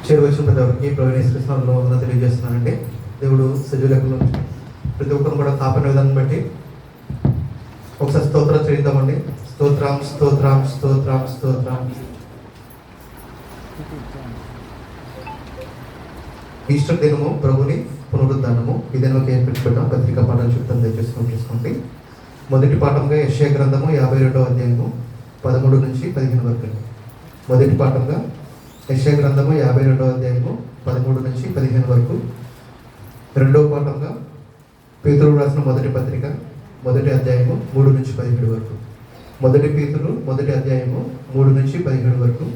చేరువచ్చిన ప్రతి ఒక్కరికి ప్రవీణ శ్రీకృష్ణంలో వందన తెలియజేస్తున్నానండి. దేవుడు సజీవులకు ప్రతి ఒక్కరు కూడా కాపాడిన విధానం బట్టి ఒకసారి స్తోత్రం చేద్దామండి. స్తోత్రం స్తోత్రం స్తోత్రం స్తోత్రం. ఈస్టర్ దినము ప్రభుని పునరుద్ధానము ఈ దినముకి ఏర్పించబడ్డ పత్రికా పాఠాలు చెప్తాను, దయచేసి నోట్ చేసుకోండి. మొదటి పాఠంగా యెషయా గ్రంథము 52వ అధ్యాయము 13 నుంచి 15 వరకు. మొదటి పాఠంగా యెషయా గ్రంథము 52వ అధ్యాయము 13 నుంచి 15 వరకు. రెండవ పాఠంగా పేతురు రాసిన మొదటి పత్రిక మొదటి అధ్యాయము 3 నుంచి 17 వరకు. మొదటి పేతురు మొదటి అధ్యాయము 3 నుంచి 17 వరకు.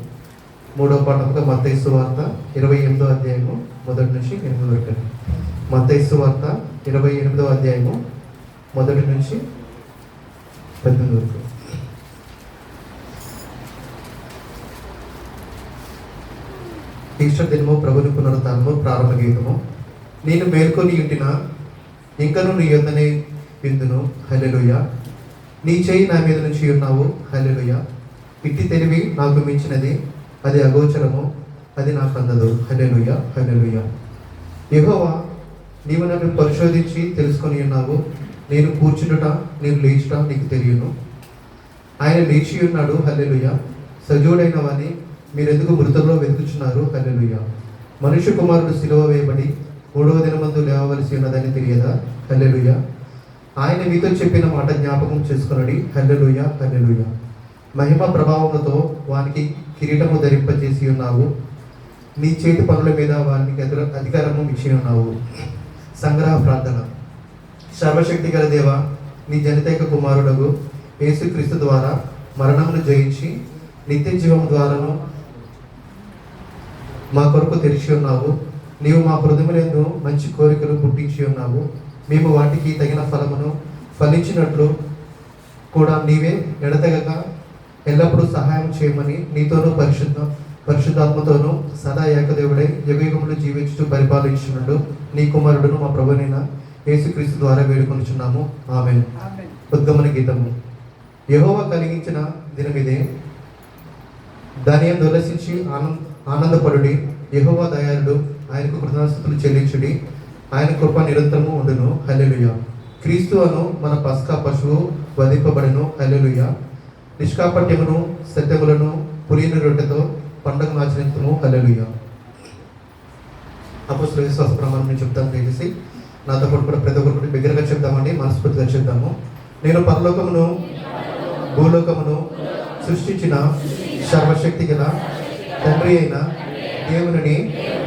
మూడవ పాఠంగా మత్తయి సువార్త 28వ అధ్యాయము 1 నుంచి 8 వరకు. మత్తయి సువార్త 28వ అధ్యాయము 1 నుంచి 18 వరకు. ఈస్టర్ దినము ప్రభుని పునరుద్ధానము ప్రారంభ గీతము. నేను మేల్కొని ఉంటిన ఇంకను నీ యొద్దనే విందును, హల్లెలూయా. నీ చేయి నా మీద నుంచి ఉన్నావు, హల్లెలూయా. ఇట్టి తెలివి నాకు మించినది, అది అగోచరము, అది నాకు అందదు, హల్లెలూయా హల్లెలూయా. యెహోవా, నీవు నన్ను పరిశోధించి తెలుసుకొని ఉన్నావు. నేను కూర్చుండుట నేను లేచుట నీకు తెలియను. ఆయన లేచి ఉన్నాడు, హల్లెలూయా. సజీవుడైన వాని మీరెందుకు మృతుల్లో వెతుకుచున్నారు, హల్లెలూయా. మనుష్య కుమారుడు సిలువ వేయబడి 3వ దినమందు లేవవలసి ఉన్నదని తెలియదా, హల్లెలూయా. ఆయన మీతో చెప్పిన మాట జ్ఞాపకం చేసుకున్నది, హల్లెలూయా హల్లెలూయా. మహిమ ప్రభావములతో వానికి కిరీటము ధరింపజేసి ఉన్నావు. నీ చేతి పనుల మీద వానికి అధికారము ఇచ్చి ఉన్నావు. సంగ్రహ ప్రార్థన. సర్వశక్తి గల దేవ, నీ జనితైక కుమారుడగు యేసుక్రీస్తు ద్వారా మరణమును జయించి నిత్య జీవం ద్వారాను మా కొరకు తెరిచి ఉన్నావు. నీవు మా హృదయములందు మంచి కోరికలు పుట్టించి ఉన్నావు. మేము వాటికి తగిన ఫలమును ఫలించినట్లు కూడా నీవే ఎడతెగక ఎల్లప్పుడూ సహాయం చేయమని నీతోనూ పరిశుద్ధాత్మతోనూ సదా ఏకదేవుడై యుగయుగములు జీవించుతూ పరిపాలించున్నట్టు నీ కుమారుడును మా ప్రభువైన యేసుక్రీస్తు ద్వారా వేడుకొనుచున్నాము, ఆమేన్. ఉద్గమన గీతము. యెహోవా కలిగించిన దినమిదే, దాని యందు ఉల్లసించి ఆనందపడుడి. యెహోవా దయాళుడు, ఆయనకు కృతజ్ఞతాస్తుతులు చెల్లించుడి. ఆయన కృప నిరంతరము ఉండును, హల్లెలూయా. క్రీస్తు అను మన పస్కా పశువు వధింపబడెను, హల్లెలూయా. నిష్కాపట్యమును సత్యములను పులియని రొట్టెతో పండుగను ఆచరించము, హల్లెలూయా. అపోస్తలుల విశ్వాస ప్రమాణం నేను చెప్తాను, దయచేసి నాతో పాటు కూడా ప్రతి ఒక్కరు బిగ్గరగా చెప్తామండి, మనస్ఫూర్తిగా చెప్తాము. నేను పరలోకమును భూలోకమును సృష్టించిన సర్వశక్తి గల తండ్రి అయిన దేవుని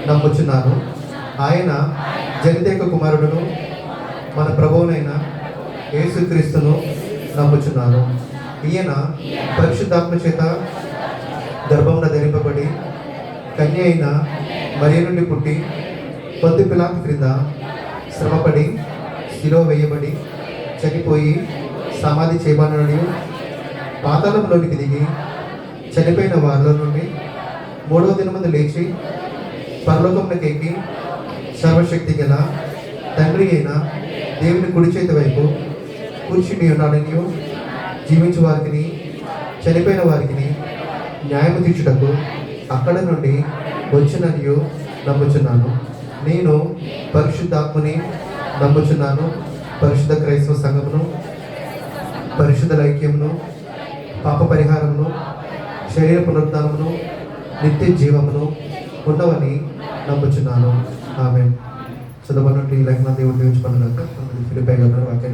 నమ్ముచున్నాను. ఆయన జనితైక కుమారుడును మన ప్రభువునైన యేసుక్రీస్తును నమ్ముచున్నాను. ఈయన పరిశుద్ధాత్మ చేత గర్భమున ధరింపబడి కన్య అయిన మరియ నుండి పుట్టి పొంతి పిలాతు క్రింద శ్రమపడి శిలువ వేయబడి చనిపోయి సమాధి చేయబడినని పాతాళంలోనికి దిగి చనిపోయిన వారిలో నుండి 3వ దినమందు లేచి పరలోకమునకు ఎక్కి సర్వశక్తి గల తండ్రి అయిన దేవుని కుడి చేతి వైపు కూర్చుని ఉన్నాడని, జీవించు వారికి చనిపోయిన వారికి న్యాయము తీర్చుటకు అక్కడ నుండి వచ్చిననియు నమ్ముచున్నాను. నేను పరిశుద్ధాత్మని నమ్ముచున్నాను. పరిశుద్ధ క్రైస్తవ సంఘమును, పరిశుద్ధ ఐక్యమును, పాప పరిహారమును, శరీర పునరుద్ధానమును, నిత్య జీవమును ఉండవని నమ్ముచున్నాను, ఆమేన్. చదవనట్టు ఈ లేఖన దేవుడు దీవించుకున్నాక ఫిలిప్పీయులకు వాక్యాన్ని